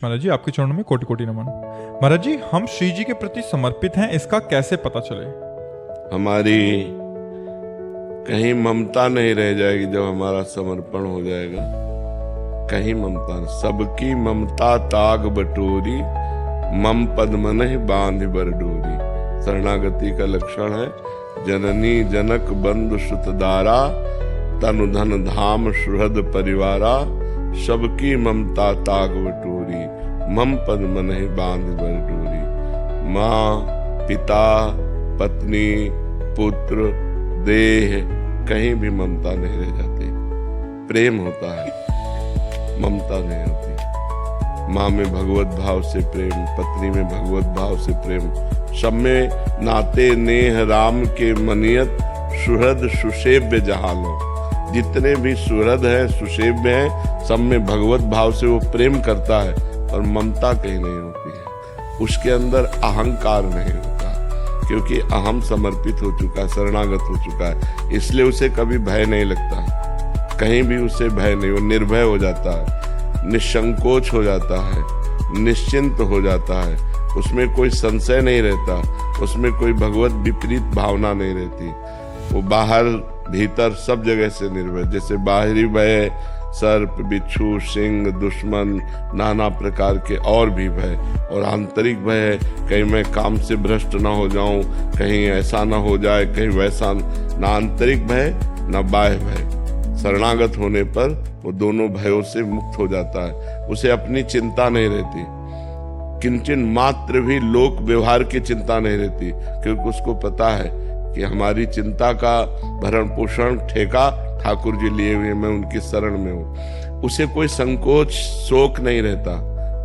महाराज जी, आपके चरणों में कोटि कोटि नमन। महाराज जी, हम श्री जी के प्रति समर्पित हैं, इसका कैसे पता चले? हमारी कहीं ममता नहीं रह जाएगी जब हमारा समर्पण हो जाएगा। कहीं ममता नहीं, सबकी ममता ताग बटोरी, मम पद मनहि बांध बर डोरी। शरणागति का लक्षण है जननी जनक बंधु सुतदारा, तनु धन धाम सुहृद परिवारा। सबकी ममता ताग बटोरी, मम पद मनहि बांध बर डोरी। माँ पिता पत्नी पुत्र देह कहीं भी ममता नहीं रह जाती, प्रेम होता है, ममता नहीं होती। माँ में भगवत भाव से प्रेम, पत्नी में भगवत भाव से प्रेम, सब में नाते नेह राम के मनियत, सुहृद सुसेव्य जहालो। जितने भी सुहृद है सुसेव्य है, सब में भगवत भाव से वो प्रेम करता है और ममता कहीं नहीं होती है। उसके अंदर अहंकार नहीं होता, क्योंकि अहम समर्पित हो चुका है, शरणागत हो चुका है, इसलिए उसे कभी भय नहीं लगता। कहीं भी उसे भय नहीं, वो निर्भय हो जाता है, निसंकोच हो जाता है, निश्चिंत हो जाता है। उसमें कोई संशय नहीं रहता, उसमें कोई भगवत विपरीत भावना नहीं रहती। वो बाहर भीतर सब जगह से निर्भय, जैसे बाहरी भय सर्प बिच्छू सिंह दुश्मन नाना प्रकार के और भी भय, और आंतरिक भय है कहीं मैं काम से भ्रष्ट ना हो जाऊं, कहीं ऐसा ना हो जाए, कहीं वैसा ना। आंतरिक भय ना बाह्य भय। शरणागत होने पर वो दोनों भयों से मुक्त हो जाता है, उसे अपनी चिंता नहीं रहती, किंचन मात्र भी लोक व्यवहार की चिंता नहीं रहती, क्योंकि उसको पता है कि हमारी चिंता का भरण पोषण ठेका ठाकुर जी लिए हुए, मैं उनकी शरण में हूँ। उसे कोई संकोच शोक नहीं रहता,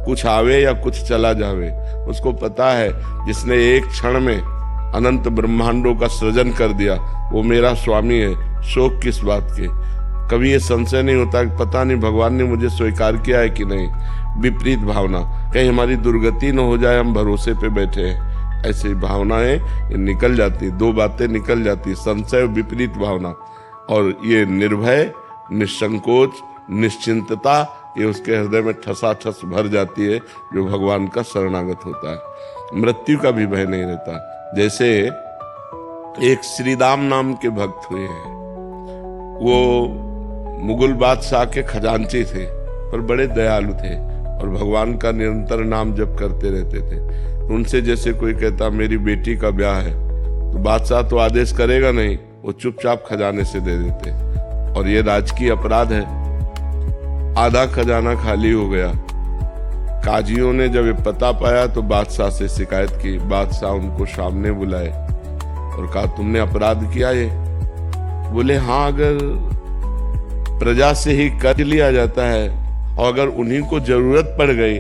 कुछ आवे या कुछ चला जावे। उसको पता है जिसने एक क्षण में अनंत ब्रह्मांडों का सृजन कर दिया वो मेरा स्वामी है, शोक किस बात के। कभी ये संशय नहीं होता कि पता नहीं भगवान ने मुझे स्वीकार किया है कि नहीं। विपरीत भावना, कहीं हमारी दुर्गति न हो जाए, हम भरोसे पे बैठे हैं, ऐसी भावनाएं निकल जाती। दो बातें निकल जाती, संशय विपरीत भावना, और ये निर्भय निसंकोच निश्चिंतता, ये उसके हृदय में ठसाठस भर जाती है जो भगवान का शरणागत होता है। मृत्यु का भी भय नहीं रहता। जैसे एक श्रीदाम नाम के भक्त हुए हैं, वो मुगल बादशाह के खजांची थे पर बड़े दयालु थे और भगवान का निरंतर नाम जप करते रहते थे। उनसे जैसे कोई कहता मेरी बेटी का ब्याह है, तो बादशाह तो आदेश करेगा नहीं, वो चुपचाप खजाने से दे देते, और ये राजकीय अपराध है। आधा खजाना खाली हो गया। काजियों ने जब ये पता पाया तो बादशाह से शिकायत की। बादशाह उनको सामने बुलाए और कहा तुमने अपराध किया ये? बोले हाँ, अगर प्रजा से ही कर लिया जाता है और अगर उन्हीं को जरूरत पड़ गई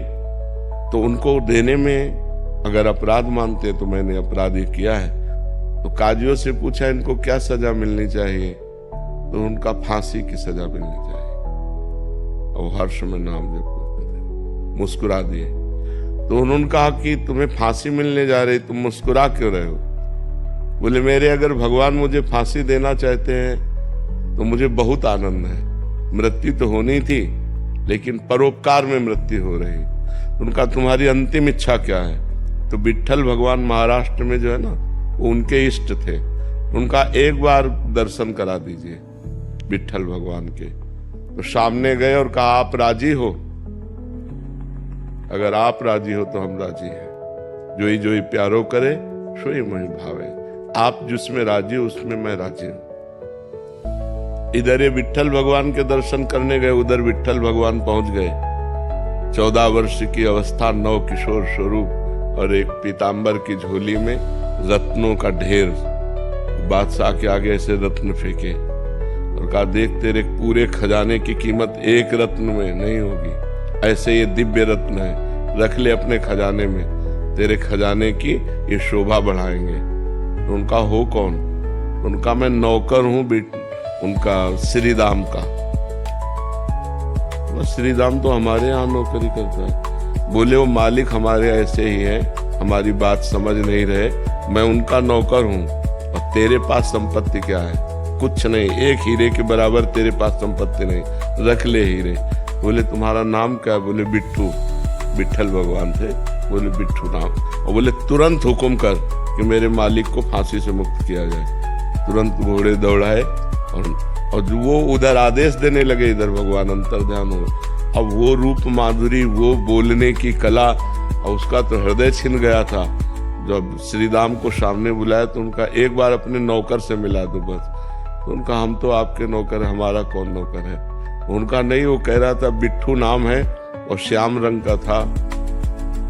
तो उनको देने में अगर अपराध मानते तो मैंने अपराध ही किया है। तो काजियों से पूछा इनको क्या सजा मिलनी चाहिए, तो उनका फांसी की सजा मिलनी चाहिए। और हर्ष में नाम जप करते थे, मुस्कुरा दिए। तो उन्होंने कहा कि तुम्हें फांसी मिलने जा रही, तुम मुस्कुरा क्यों रहे हो? बोले मेरे अगर भगवान मुझे फांसी देना चाहते हैं तो मुझे बहुत आनंद है। मृत्यु तो होनी थी लेकिन परोपकार में मृत्यु हो रही। उनका तुम्हारी अंतिम इच्छा क्या है? तो विट्ठल भगवान महाराष्ट्र में जो है ना, वो उनके इष्ट थे, उनका एक बार दर्शन करा दीजिए विट्ठल भगवान के। तो सामने गए और कहा आप राजी हो? अगर आप राजी हो तो हम राजी हैं। जोई जोई प्यारो करे सोई मोहि भावे। आप जिसमें राजी हो उसमें मैं राजी हूं। इधर ये विट्ठल भगवान के दर्शन करने गए, उधर विट्ठल भगवान पहुंच गए। 14 वर्ष की अवस्था, नव किशोर स्वरूप और एक पीतांबर की झोली में रत्नों का ढेर। बादशाह के आगे ऐसे रत्न फेंके और कहा देख तेरे पूरे खजाने की कीमत एक रत्न में नहीं होगी, ऐसे ये दिव्य रत्न है, रख ले अपने खजाने में, तेरे खजाने की ये शोभा बढ़ाएंगे। तो उनका हो कौन? उनका मैं नौकर हूं, उनका श्रीदाम का। श्रीदाम तो हमारे यहाँ नौकरी करता है। बोले वो मालिक हमारे ऐसे ही है, हमारी बात समझ नहीं रहे, मैं उनका नौकर हूँ और तेरे पास संपत्ति क्या है? कुछ नहीं, एक हीरे के बराबर तेरे पास संपत्ति नहीं, रख ले हीरे। बोले तुम्हारा नाम क्या है? बोले बिट्टू। विट्ठल भगवान थे। बोले बिट्ठू नाम, और बोले तुरंत हुक्म कर कि मेरे मालिक को फांसी से मुक्त किया जाए। तुरंत घोड़े दौड़ाए और जो वो उधर आदेश देने लगे, इधर भगवान अंतर्ध्यान हो। अब वो रूप माधुरी, वो बोलने की कला, और उसका तो हृदय छिन गया था। जब श्री राम को सामने बुलाया तो उनका एक बार अपने नौकर से मिला दो बस, तो उनका हम तो आपके नौकर, हमारा कौन नौकर है। उनका नहीं, वो कह रहा था बिट्ठू नाम है और श्याम रंग का था।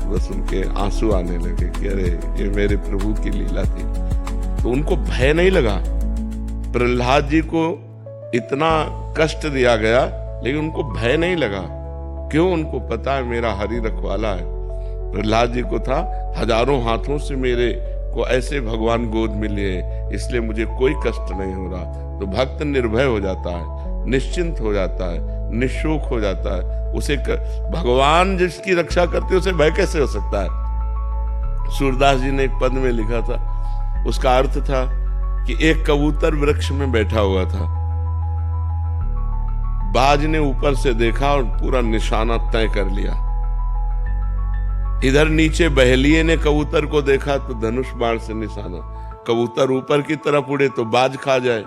बस उनके आंसू आने लगे कि अरे ये मेरे प्रभु की लीला थी। तो उनको भय नहीं लगा। प्रहलाद जी को इतना कष्ट दिया गया लेकिन उनको भय नहीं लगा। क्यों? उनको पता है मेरा हरि रखवाला है। प्रहलाद जी को था हजारों हाथों से मेरे को ऐसे भगवान गोद मिले हैं, इसलिए मुझे कोई कष्ट नहीं हो रहा। तो भक्त निर्भय हो जाता है, निश्चिंत हो जाता है, निशोक हो जाता है। उसे भगवान जिसकी रक्षा करते हैं उसे भय कैसे हो सकता है। सूरदास जी ने एक पद में लिखा था, उसका अर्थ था कि एक कबूतर वृक्ष में बैठा हुआ था। बाज ने ऊपर से देखा और पूरा निशाना तय कर लिया। इधर नीचे बहेलिये ने कबूतर को देखा तो धनुष बाण से निशाना। कबूतर ऊपर की तरफ उड़े तो बाज खा जाए,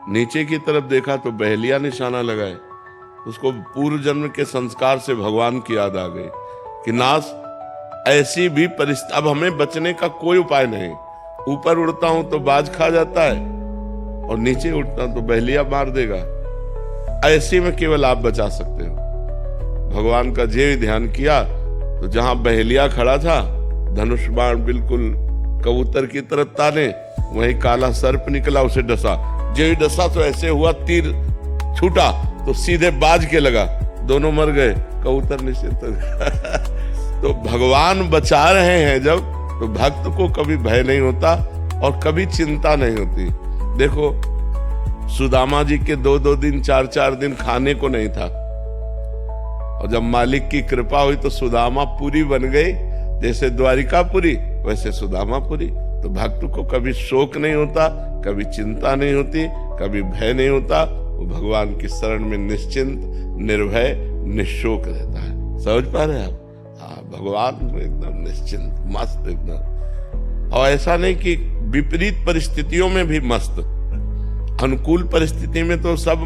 नीचे की तरफ देखा तो बहेलिया निशाना लगाए। उसको पूर्व जन्म के संस्कार से भगवान की याद आ गई कि नाथ ऐसी भी परिस्थिति, अब हमें बचने का कोई उपाय नहीं। ऊपर उड़ता हूं तो बाज खा जाता है और नीचे उड़ता हूं तो बहेलिया मार देगा। ऐसे में केवल आप बचा सकते हो। भगवान का जे ध्यान किया तो जहां बहेलिया खड़ा था, धनुष बाण बिल्कुल कबूतर की तरफ ताने, वहीं काला सर्प निकला, उसे डसा। जे डसा तो ऐसे हुआ, तीर छूटा तो सीधे बाज के लगा, दोनों मर गए, कबूतर निश्चित हो गया। तो भगवान बचा रहे हैं जब, तो भक्त को कभी भय नहीं होता और कभी चिंता नहीं होती। देखो सुदामा जी के 2-2 दिन 4-4 दिन खाने को नहीं था, और जब मालिक की कृपा हुई तो सुदामा पुरी बन गई। जैसे द्वारिकापुरी वैसे सुदामापुरी। तो भक्त को कभी शोक नहीं होता, कभी चिंता नहीं होती, कभी भय नहीं होता। वो भगवान की शरण में निश्चिंत, निर्भय, निशोक रहता है। समझ पा रहे हैं आप? हाँ, भगवान में एकदम निश्चिंत, मस्त एकदम। और ऐसा नहीं कि विपरीत परिस्थितियों में भी मस्त। अनुकूल परिस्थिति में तो सब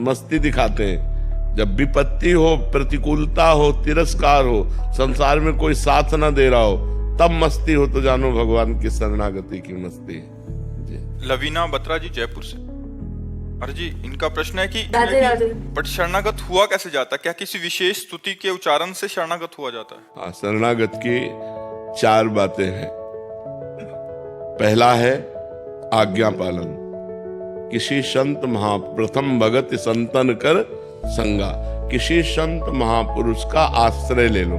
मस्ती दिखाते हैं। जब विपत्ति हो, प्रतिकूलता हो, तिरस्कार हो, संसार में कोई साथ ना दे रहा हो, तब मस्ती हो तो जानो भगवान की शरणागति की मस्ती है। लवीना बत्रा जी जयपुर से। अरे जी, इनका प्रश्न है कि राधे बट शरणागत हुआ कैसे जाता? क्या किसी विशेष स्तुति के उच्चारण से शरणागत हुआ जाता है? हाँ, शरणागत की 4 बातें हैं। पहला है आज्ञा पालन। किसी संत प्रथम भगत संतन कर संगा। किसी संत महापुरुष का आश्रय ले लो,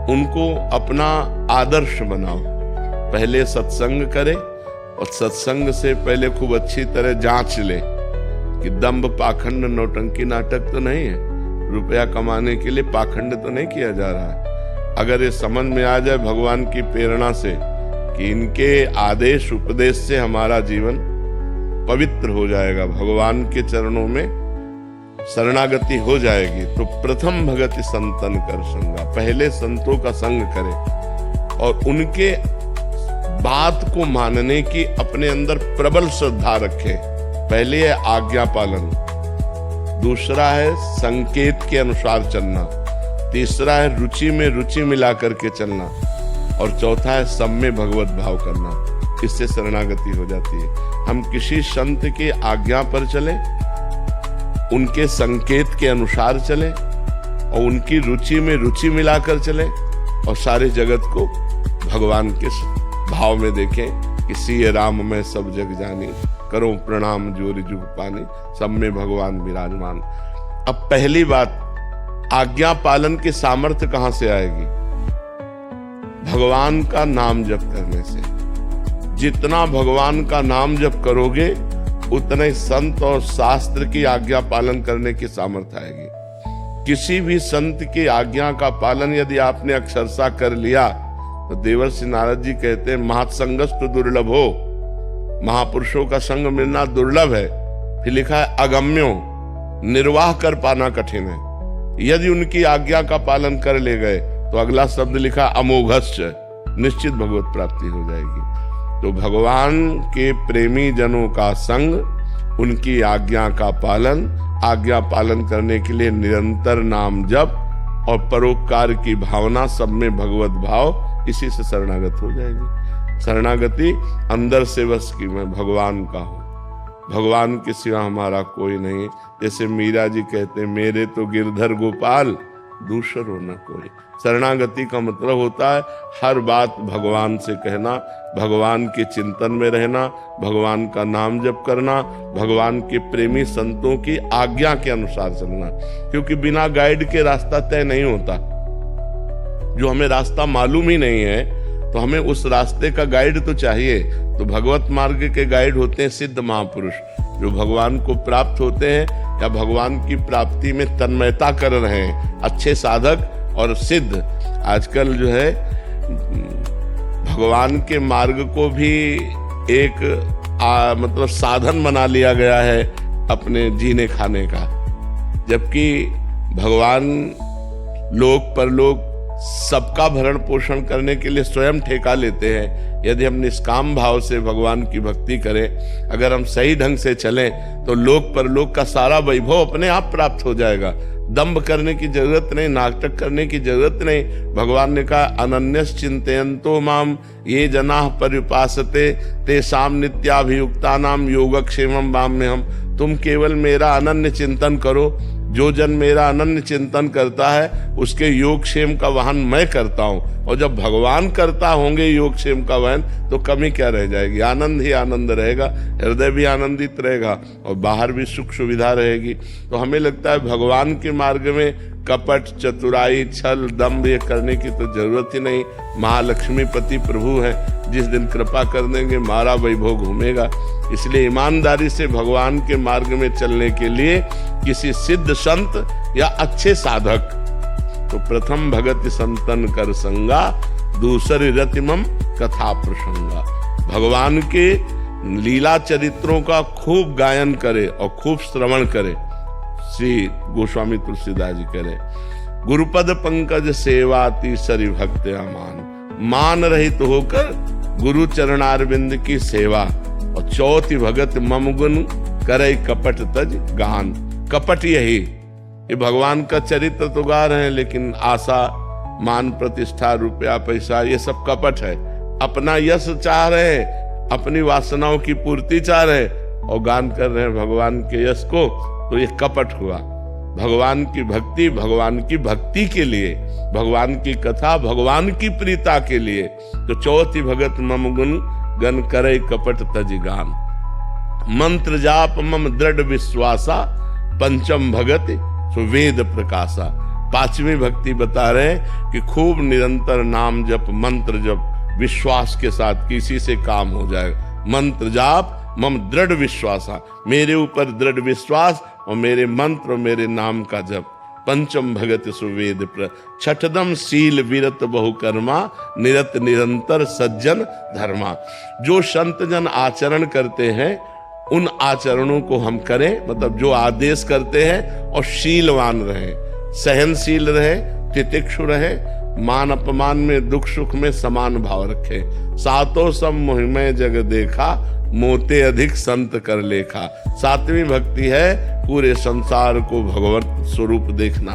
उनको अपना आदर्श बनाओ। पहले सत्संग करे और सत्संग से पहले खूब अच्छी तरह जांच ले कि दंभ, पाखंड, नौटंकी नाटक तो नहीं है। रुपया कमाने के लिए पाखंड तो नहीं किया जा रहा है। अगर ये समझ में आ जाए भगवान की प्रेरणा से कि इनके आदेश उपदेश से हमारा जीवन पवित्र हो जाएगा, भगवान के चरणों में शरणागति हो जाएगी, तो प्रथम भगति संतन कर संगा। पहले संतों का संग करे और उनके बात को मानने की अपने अंदर प्रबल श्रद्धा रखे। पहले है आज्ञा पालन, दूसरा है संकेत के अनुसार चलना, तीसरा है रुचि में रुचि मिला करके चलना, और चौथा है सब में भगवत भाव करना। इससे शरणागति हो जाती है। हम किसी संत की आज्ञा पर चले, उनके संकेत के अनुसार चले और उनकी रुचि में रुचि मिलाकर चले, और सारे जगत को भगवान के भाव में देखें कि सिय राम में सब जग जानी, करो प्रणाम जोरि जुग पानी, सब में भगवान विराजमान। अब पहली बात, आज्ञा पालन की सामर्थ्य कहां से आएगी? भगवान का नाम जप करने से। जितना भगवान का नाम जप करोगे उतने संत और शास्त्र की आज्ञा पालन करने की सामर्थ्य आएगी। किसी भी संत की आज्ञा का पालन यदि आपने अक्षरशः कर लिया तो देवर्षि नारद जी कहते हैं महत्संगस्तु दुर्लभ हो, महापुरुषों का संग मिलना दुर्लभ है। फिर लिखा है अगम्यो, निर्वाह कर पाना कठिन है। यदि उनकी आज्ञा का पालन कर ले गए तो अगला शब्द लिखा अमोघश्च, निश्चित भगवत प्राप्ति हो जाएगी। तो भगवान के प्रेमी जनों का संग, उनकी आज्ञा का पालन, आज्ञा पालन करने के लिए निरंतर नाम जप और परोपकार की भावना, सब में भगवत भाव, इसी से शरणागत हो जाएगी। शरणागति अंदर से बस कि मैं भगवान का हूं, भगवान के सिवा हमारा कोई नहीं। जैसे मीरा जी कहते हैं, मेरे तो गिरधर गोपाल दूसर हो न कोई। शरणागति का मतलब होता है हर बात भगवान से कहना, भगवान के चिंतन में रहना, भगवान का नाम जप करना, भगवान के प्रेमी संतों की आज्ञा के अनुसार चलना। क्योंकि बिना गाइड के रास्ता तय नहीं होता। जो हमें रास्ता मालूम ही नहीं है तो हमें उस रास्ते का गाइड तो चाहिए। तो भगवत मार्ग के गाइड होते हैं सिद्ध महापुरुष, जो भगवान को प्राप्त होते हैं या भगवान की प्राप्ति में तन्मयता कर रहे हैं, अच्छे साधक और सिद्ध। आजकल जो है भगवान के मार्ग को भी एक मतलब साधन बना लिया गया है अपने जीने खाने का, जबकि भगवान लोक परलोक सबका भरण पोषण करने के लिए स्वयं ठेका लेते हैं। यदि हम निष्काम भाव से भगवान की भक्ति करें, अगर हम सही ढंग से चलें, तो लोक परलोक का सारा वैभव अपने आप प्राप्त हो जाएगा। दंभ करने की जरूरत नहीं, नाटक करने की जरूरत नहीं। भगवान ने कहा अनन्यस चिंतयन्तो माम ये जनाः पर्युपासते तेषां नित्याभियुक्तानां योगक्षेमं वाम्यहम्। तुम केवल मेरा अनन्य चिंतन करो, जो जन मेरा अनन्य चिंतन करता है उसके योगक्षेम का वहन मैं करता हूं। और जब भगवान करता होंगे योगक्षेम का वहन, तो कमी क्या रह जाएगी? आनंद ही आनंद रहेगा, हृदय भी आनंदित रहेगा और बाहर भी सुख सुविधा रहेगी। तो हमें लगता है भगवान के मार्ग में कपट, चतुराई, छल, दंभ ये करने की तो जरूरत ही नहीं। महालक्ष्मी पति प्रभु है, जिस दिन कृपा कर देंगे मारा वैभव घूमेगा। इसलिए ईमानदारी से भगवान के मार्ग में चलने के लिए किसी सिद्ध संत या अच्छे साधक, तो प्रथम भगति संतन कर संगा, दूसरी रतिमम कथा प्रसंगा। भगवान के लीला चरित्रों का खूब गायन करे और खूब श्रवण करे। श्री गोस्वामी तुलसीदास जी करे, गुरुपद पंकज सेवाति सरि भक्त अमान, मान रहित होकर गुरु चरणारविंद की सेवा। और चौथी भगत मम गुण करे कपट तज गान। कपट यही, ये भगवान का चरित्र तो गा रहे हैं, लेकिन आशा, मान, प्रतिष्ठा, रुपया, पैसा, ये सब कपट है। अपना यश चाह रहे हैं, अपनी वासनाओं की पूर्ति चाह रहे हैं और गान कर रहे हैं भगवान के यश को, तो ये कपट हुआ। भगवान की भक्ति भगवान की भक्ति के लिए, भगवान की कथा भगवान की प्रीता के लिए। तो चौथी भगत मम गुण गन करे कपट तज गान। मंत्र जाप मम दृढ़ विश्वासा, पंचम भगत सुवेद प्रकाशा। पांचवी भक्ति बता रहे हैं कि खूब निरंतर नाम जप, मंत्र जप, विश्वास के साथ किसी से काम हो जाएगा। मंत्र जाप मम दृढ़ विश्वासा, मेरे ऊपर दृढ़ विश्वास और मेरे मंत्र और मेरे नाम का जप। पंचम भगत सुवेद प्र, छठदम शील विरत बहुकर्मा, निरत निरंतर सज्जन धर्मा। जो संत जन आचरण करते हैं उन आचरणों को हम करें, मतलब जो आदेश करते हैं, और शीलवान रहे, सहनशील रहे, तितिक्षु रहे, मान अपमान में, दुख सुख में समान भाव रखे। सातों सब मोहिमय जग देखा, मोते अधिक संत कर लेखा। सातवीं भक्ति है पूरे संसार को भगवत स्वरूप देखना,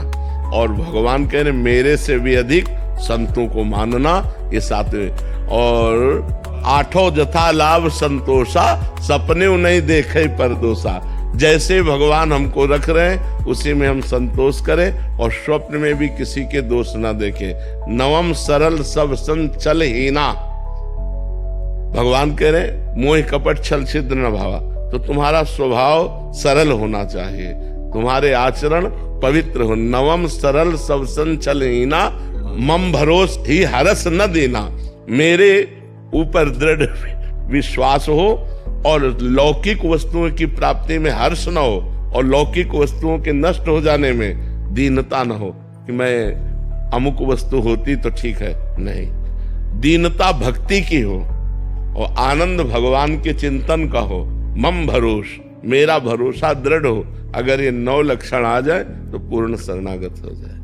और भगवान कह रहे मेरे से भी अधिक संतों को मानना, ये सातवें। और आठों जथा लाभ संतोषा, सपने नहीं देखे परदोषा। जैसे भगवान हमको रख रहे हैं उसी में हम संतोष करें और स्वप्न में भी किसी के दोष ना देखें। नवम सरल सब संचल हीना, भगवान कह रहे मोह कपट छल छिद्र न भावा। तो तुम्हारा स्वभाव सरल होना चाहिए, तुम्हारे आचरण पवित्र हो। नवम सरल सब संचल हीना, मम भरोस ही हरस न देना। मेरे ऊपर दृढ़ विश्वास हो और लौकिक वस्तुओं की प्राप्ति में हर्ष न हो, और लौकिक वस्तुओं के नष्ट हो जाने में दीनता न हो कि मैं अमुक वस्तु होती तो ठीक है, नहीं। दीनता भक्ति की हो और आनंद भगवान के चिंतन का हो। मम भरोस मेरा भरोसा दृढ़ हो, अगर ये 9 लक्षण आ जाए तो पूर्ण शरणागत हो जाए।